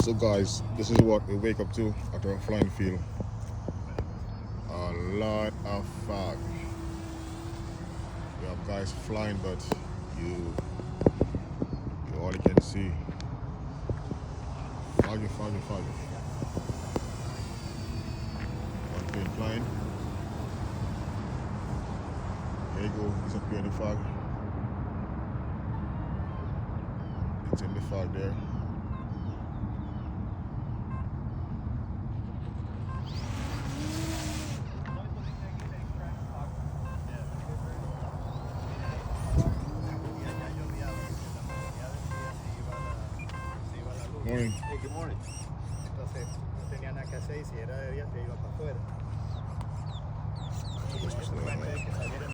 So guys, this is what we wake up to at our flying field. A lot of fog. We have guys flying, but you all you can see. Foggy, foggy, foggy. One plane flying. There you go, he's up here in the fog. It's in the fog there. Morning. Hey, good morning. Entonces, no tenía nada que hacer y si era de día te iba para afuera.